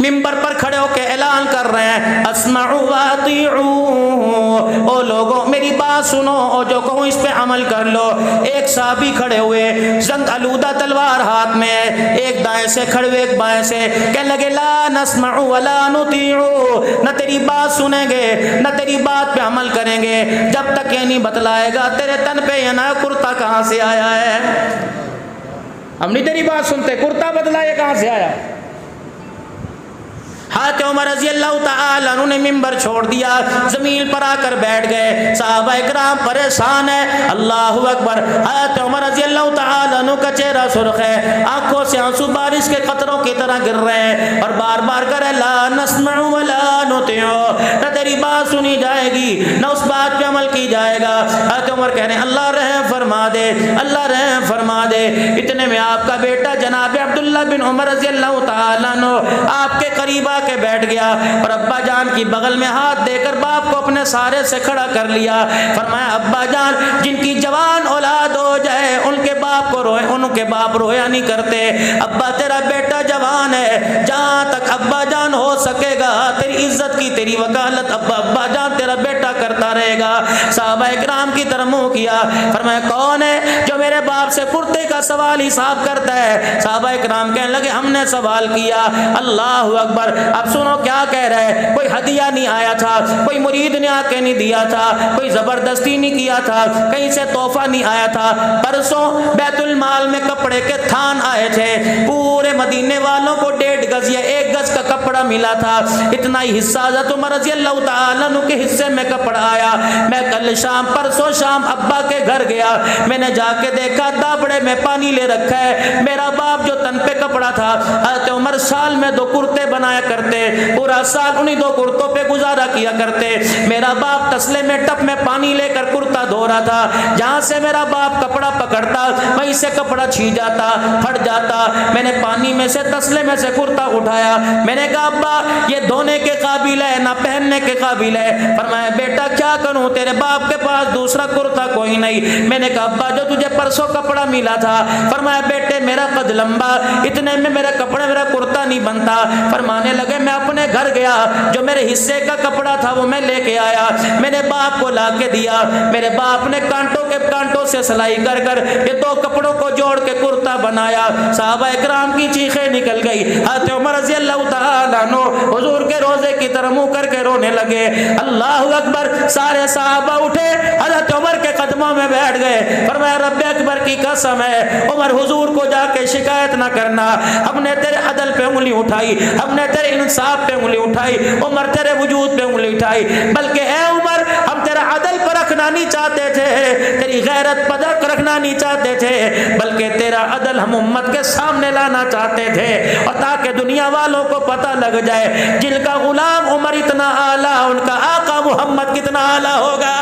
ممبر پر کھڑے ہو کے اعلان کر رہے ہیں اسمعوا واطیعوا، او لوگوں میری بات سنو اور جو کہوں اس پہ عمل کر لو۔ ایک صحابی کھڑے ہوئے، زنگ آلودہ تلوار ہاتھ میں ہے، ایک دائیں سے کھڑے ہوئے ایک بائیں سے، کہنے لگے لا نسمع ولا نطیع، نہ تیری بات سنیں گے نہ تیری بات پہ عمل کریں گے جب تک یہ نہیں بتلائے گا تیرے تن پہ یہ نیا کرتا کہاں سے آیا ہے۔ ہم نہیں تیری بات سنتے، کرتا بدلا یہ کہاں سے آیا؟ حضرت عمر رضی اللہ تعالیٰ عنہ نے ممبر چھوڑ دیا، زمین پر آ کر بیٹھ گئے، صحابہ اکرام پریشان ہے، اللہ اکبر۔ حضرت عمر رضی اللہ تعالیٰ عنہ کا چہرہ سرخ ہے، آنکھوں سے آنسو بارش کے قطروں کی طرح گر رہے ہیں، اور بار بار کرے لا نسمع ولا نطیع، نہ تیری بات سنی جائے گی نہ اس بات پہ عمل کی جائے گا۔ حضرت عمر کہہ رہے ہیں اللہ رحم فرما دے، اللہ رحم فرما دے۔ اتنے میں آپ کا بیٹا جناب عبداللہ بن عمر رضی اللہ تعالیٰ عنہ آپ کے قریب آ کے بیٹھ گیا اور ابا جان کی بغل میں ہاتھ دے کر باپ کو اپنے سارے سے کھڑا کر لیا، فرمایا ابا جان جن کی جوان اولاد ہو جائے ان کے باپ کو روئے، ان کے باپ رویا نہیں کرتے، ابا تیرا بیٹا جوان ہے، جہاں تک ابا جان ہو سکے گا تیری عزت کی تیری وکالت ابا جان تیرا بیٹا کرتا رہے گا۔ صحابہ اکرام کی طرف منہ کیا، فرمایا کون ہے جو میرے باپ سے کرتے کا سوال حساب کرتا ہے؟ صحابہ اکرام کہنے لگے ہم نے سوال کیا۔ اللہ اکبر۔ اب سنو کیا کہہ رہے ہیں، کوئی ہدیہ نہیں آیا تھا، کوئی مرید نے آ کے نہیں دیا تھا، کوئی زبردستی نہیں کیا تھا، کہیں سے تحفہ نہیں آیا تھا، پرسوں بیت المال میں کپڑے کے تھان آئے تھے، پورے مدینے والوں کو 1.5 گز یا 1 گز کا کپڑا ملا تھا، اتنا ہی حصہ حضرت عمر رضی اللہ تعالیٰ عنہ کے حصے میں کپڑا آیا۔ میں کل شام پرسوں شام ابا کے گھر گیا، میں نے جا کے دیکھا دابڑے میں پانی لے رکھا ہے، میرا باپ جو تن پہ کپڑا تھا، حضرت عمر سال میں 2 کرتے بنایا کرتے، پورا سال انہی 2 کرتوں پہ گزارا کیا کرتے، میرا باپ تسلے میں ٹپ میں پانی لے کر کرتا دھو رہا تھا، جہاں سے میرا باپ کپڑا پکڑتا وہیں سے کپڑا چھین جاتا پھٹ جاتا، میں نے پانی میں سے تسلے میں سے کرتا اٹھایا، میں نے کہا ابا یہ دھونے کے قابل ہے نہ پہننے کے قابل ہے، فرمایا بیٹا کیا کروں تیرے باپ کے پاس دوسرا کرتا کوئی نہیں، میں نے کہا ابا جو تجھے پرسوں کپڑا ملا تھا، فرمایا بیٹے میرا قد لمبا اتنے میں میرا کپڑا میرا کرتا نہیں بنتا، فرمانے لگے میں اپنے گھر گیا جو میرے حصے کا کپڑا تھا وہ میں لے کے آیا، میں نے باپ کو لا کے دیا، میرے باپ نے کانٹوں سے سلائی کر کر یہ 2 کپڑوں کو جوڑ کے کرتا بنایا۔ صحابہ اکرام کی چیخیں نکل گئی، حضرت عمر رضی اللہ تعالیٰ عنہ حضور کے روزے کی طرف منہ کر کے رونے لگے، اللہ اکبر۔ سارے صحابہ اٹھے حضرت عمر کے قدموں میں بیٹھ گئے، فرمایا رب اکبر کی قسم ہے عمر حضور کو جا کے شکایت نہ کرنا، ہم نے تیرے عدل پہ انگلی اٹھائی، ہم نے تیرے انصاف پہ انگلی اٹھائی، عمر تیرے وجود پہ انگلی اٹھائی، بلکہ اے عمر ہم تیرا عدل پر رکھنا نہیں چاہتے تھے، تیری غیرت پر رکھنا نہیں چاہتے تھے، بلکہ تیرا عدل ہم امت کے سامنے لانا چاہتے تھے، اور تاکہ دنیا والوں کو پتہ لگ جائے جن کا غلام عمر اتنا اعلیٰ ان کا آقا محمد کتنا اعلیٰ ہوگا۔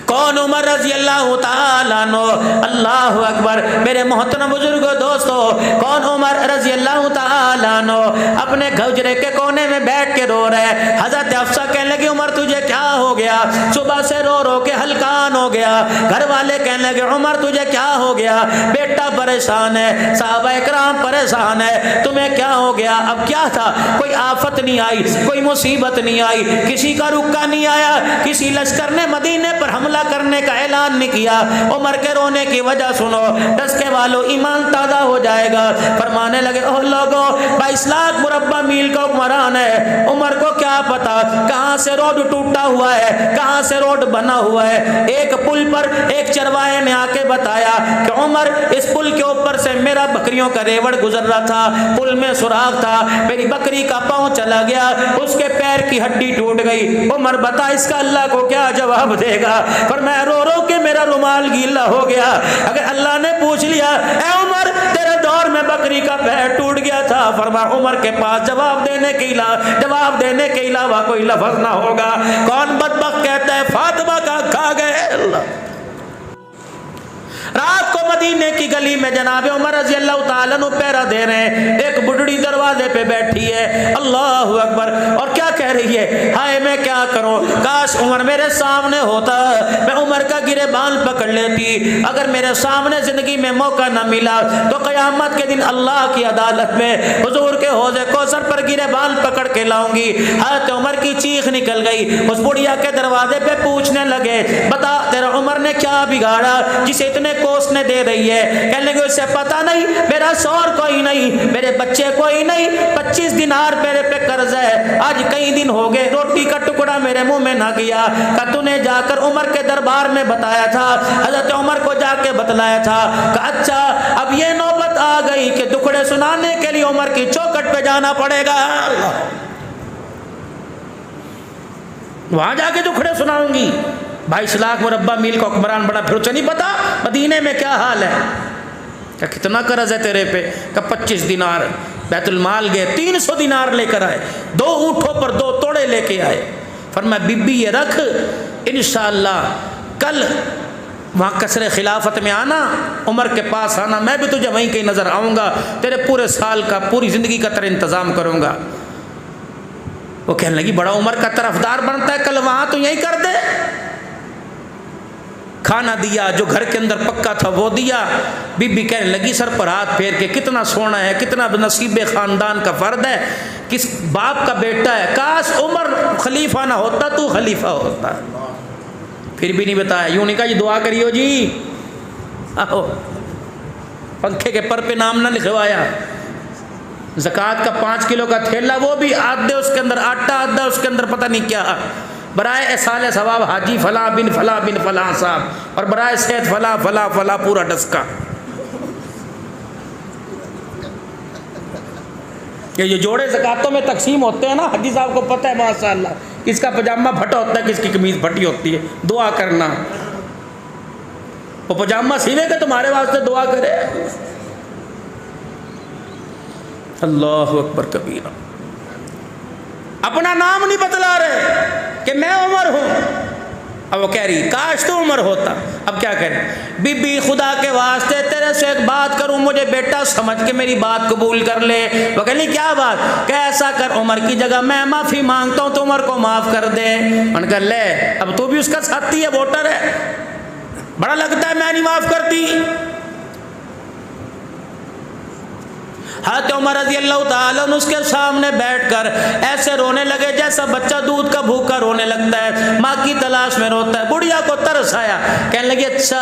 کون عمر رضی اللہ تعالیٰ عنہ؟ اللہ اکبر۔ میرے محترم بزرگوں دوستو، کون عمر رضی اللہ تعالیٰ عنہ اپنے حجرے کے کونے میں بیٹھ کے رو رہے، حضرت حفصہ کہنے لگی عمر تجھے کیا ہو گیا؟ صبح سے رو رو کے ہلکان ہو گیا، گھر والے کہنے لگے عمر تجھے کیا ہو گیا؟ بیٹا پریشان ہے، صحابہ اکرام پریشان ہے، تمہیں کیا ہو گیا؟ اب کیا تھا؟ کوئی آفت نہیں آئی، کوئی مصیبت نہیں آئی، کسی کا رکا نہیں آیا، کسی لشکر نے مدینے پر حملہ کرنے کا اعلان نہیں کیا، عمر کے رونے کی وجہ سنو، ڈسکے والوں ایمان تازہ ہو جائے گا، فرمانے لگے اوہ لوگوں 22 لاکھ مربع میل کا حکمران ہے، عمر کو کیا پتا کہاں سے روڈ ٹوٹا ہوا ہے، کہاں سے روڈ بنا ہوا ہے۔ ایک پل پر ایک چرواہے نے آ کے بتایا کہ عمر اس پل کے اوپر سے میرا بکریوں کا ریوڑ گزر رہا تھا، پل میں سوراخ تھا، میری بکری کا پاؤں چلا گیا، اس کے پیر کی ہڈی ٹوٹ گئی، عمر بتا اس کا اللہ کو کیا جواب دے گا؟ فرمایا رو رو کے میرا رومال گیلا ہو گیا، اگر اللہ نے پوچھ لیا اے عمر تیرے دور میں بکری کا پیر ٹوٹ گیا تھا، فرمایا عمر کے پاس جواب دینے کے علاوہ کوئی لفظ نہ ہوگا۔ کون بدبخت کہتا ہے فاطمہ کا کھا گئے؟ اللہ رات کو مدینے کی گلی میں جناب عمر رضی اللہ تعالیٰ عنہ پہرا دے رہے ہیں، ایک بڈڑی دروازے پہ بیٹھی ہے، اللہ اکبر، اور کیا کہہ رہی ہے، ہائے میں کیا کروں، کاش عمر میرے سامنے ہوتا، میں عمر کا گریبان پکڑ لیتی، اگر میرے سامنے زندگی میں موقع نہ ملا تو قیامت کے دن اللہ کی عدالت میں حضور کے حوض کوثر پر گریبان پکڑ کے لاؤں گی۔ حضرت عمر کی چیخ نکل گئی، اس بڑھیا کے دروازے پہ پوچھنے لگے، بتا تیرا عمر نے کیا بگاڑا جسے اتنے کوسنے دے رہی ہے؟ کہنے لگے اسے پتہ نہیں، میرا شوہر کوئی نہیں، میرے بچے کوئی نہیں، 25 دینار میرے پہ قرض ہے، آج کئی دن ہو گئے روٹی کا ٹکڑا میرے منہ میں نہ گیا، کہ تو نے جا کر عمر کے دربار میں بتایا تھا، حضرت عمر کو جا کے بتلایا تھا، کہ اچھا اب یہ نوبت آ گئی کہ دکھڑے سنانے کے لیے عمر کی چوکھٹ پہ جانا پڑے گا، وہاں جا کے دکھڑے سناؤں گی۔ 22 لاکھ مربع میل کا حکمران بڑا، پھر اسے نہیں پتا مدینے میں کیا حال ہے، کہ کتنا قرض ہے تیرے پہ، کہ 25 دینار۔ بیت المال گئے، 300 دینار لے کر آئے، 2 اونٹوں پر 2 توڑے لے کے آئے، فرمایا بی بی یہ رکھ، انشاءاللہ کل وہاں قصر خلافت میں آنا، عمر کے پاس آنا، میں بھی تجھے وہیں کہیں نظر آؤں گا، تیرے پورے سال کا، پوری زندگی کا تیرا انتظام کروں گا۔ وہ کہنے لگی بڑا عمر کا طرفدار بنتا ہے، کل وہاں تو یہی کر دے۔ کھانا دیا، جو گھر کے اندر پکا تھا وہ دیا۔ بی بی کہنے لگی سر پر ہاتھ پھیر کے، کتنا سونا ہے، کتنا نصیب خاندان کا فرد ہے، کس باپ کا بیٹا ہے، کاش عمر خلیفہ نہ ہوتا تو خلیفہ ہوتا۔ پھر بھی نہیں بتایا، یوں نہیں کہا جی دعا کریو جی، آہو پنکھے کے پر پہ نام نہ لکھوایا۔ زکوٰۃ کا 5 کلو کا تھیلا، وہ بھی آدھے اس کے اندر آٹا، آدھا اس کے اندر پتہ نہیں کیا، برائے احصال ثواب حاجی فلاں بن فلاں بن فلاں صاحب، اور برائے صحت فلاں فلاں فلاں، پورا ڈسکا۔ یہ جوڑے زکاتوں میں تقسیم ہوتے ہیں نا، حاجی صاحب کو پتہ ہے ماشاءاللہ، کس کا پجامہ پھٹا ہوتا ہے، کس کی قمیض پھٹی ہوتی ہے، دعا کرنا۔ وہ پجامہ سینے کے تمہارے واسطے دعا کرے، اللہ اکبر کبیرہ۔ اپنا نام نہیں بتلا رہے کہ میں عمر ہوں، اب وہ کہہ رہی کاش تو عمر ہوتا۔ اب کیا کریں، بی بی خدا کے واسطے تیرے سے ایک بات کروں، مجھے بیٹا سمجھ کے میری بات قبول کر لے۔ وہ کہہ لی کیا بات؟ کہ ایسا کر عمر کی جگہ میں معافی مانگتا ہوں تو عمر کو معاف کر دے۔ انہوں نے کہا لے، اب تو بھی اس کا ساتھی ہے، ووٹر ہے، بڑا لگتا ہے میں نہیں معاف کرتی۔ حضرت عمر رضی اللہ تعالیٰ عنہ اس کے سامنے بیٹھ کر ایسے رونے لگے جیسا بچہ دودھ کا بھوکا رونے لگتا ہے، ماں کی تلاش میں روتا ہے۔ بڑھیا کو ترس آیا، کہنے لگی اچھا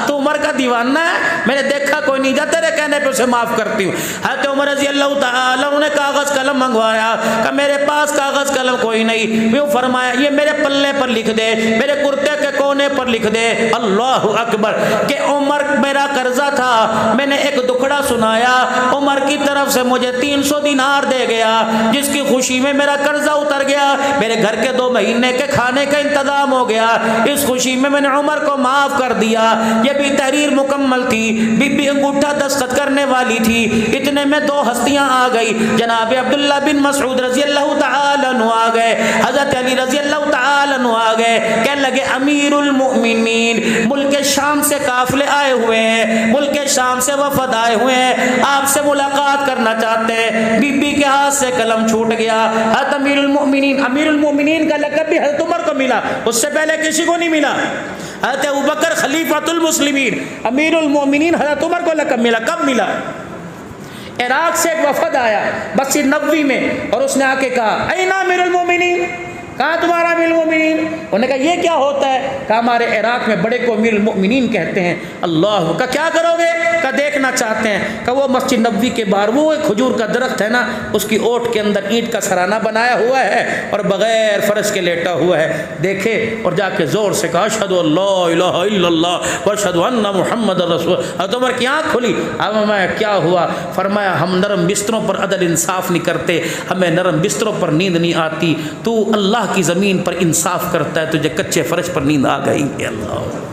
تو عمر کا دیوانہ ہے، میں نے دیکھا کوئی نہیں، جا تیرے کہنے پہ اسے معاف کرتی ہوں۔ حضرت عمر رضی اللہ تعالیٰ عنہ نے کاغذ قلم منگوایا، کہ میرے پاس کاغذ قلم کوئی نہیں، یوں فرمایا یہ میرے پلے پر لکھ دے، میرے کرتے کے کونے پر لکھ دے، اللہ اکبر، کہ عمر میرا قرضہ تھا، میں نے ایک دکھڑا سنایا، عمر کی طرف سے مجھے 300 دینار دے گیا، جس کی خوشی میں میرا قرضہ اتر گیا، میرے گھر کے 2 مہینے کے کھانے کا انتظام ہو گیا، اس خوشی میں نے عمر کو معاف کر دیا۔ یہ بھی تحریر مکمل تھی، بی بی انگوٹھا دستخط کرنے والی تھی، اتنے میں 2 ہستیاں آ گئی، جناب عبداللہ بن مسعود رضی اللہ تعالیٰ عنہ آ گئے، حضرت علی رضی اللہ تعالیٰ عنہ آ گئے، کہنے لگے امیر المؤمنین، ملک شام سے قافلے آئے ہوئے ہیں، ملک شام سے وفد آئے ہوئے ہیں، آپ سے ملاقات کرنا چاہتے ہیں۔ بی بی کے ہاتھ سے قلم چھوٹ گیا۔ حضرت امیر المؤمنین کا لقب بھی حضرت عمر کو ملا، اس سے پہلے کسی کو نہیں ملا۔ حضرت ابوبکر خلیفۃ المسلمین، امیر المؤمنین حضرت عمر کو لقب ملا، کب ملا؟ عراق سے ایک وفد آیا مسجد نبوی میں، اور اس نے آ کے کہا این امیر المؤمنین، کہاں تمہارا امیر المؤمنین؟ انہوں نے کہا یہ کیا ہوتا ہے؟ کہا ہمارے عراق میں بڑے کو امیر المؤمنین کہتے ہیں۔ اللہ کا کیا کرو گے؟ کہ دیکھنا چاہتے ہیں۔ کہ وہ مسجد نبوی کے باہر وہ ایک کھجور کا درخت ہے نا، اس کی اوٹ کے اندر اینٹ کا سرانہ بنایا ہوا ہے اور بغیر فرش کے لیٹا ہوا ہے، دیکھے اور جا کے زور سے کہا اشہد ان لا الہ الا اللہ واشہد ان محمد رسول۔ حضرت عمر کی آنکھ کھلی، اب میں کیا ہوا؟ فرمایا ہم نرم بستروں پر عدل انصاف نہیں کرتے، ہمیں نرم بستروں پر نیند نہیں آتی، تو اللہ کی زمین پر انصاف کرتا ہے، تجھے کچے فرش پر نیند آ گئی ہے۔ اللہ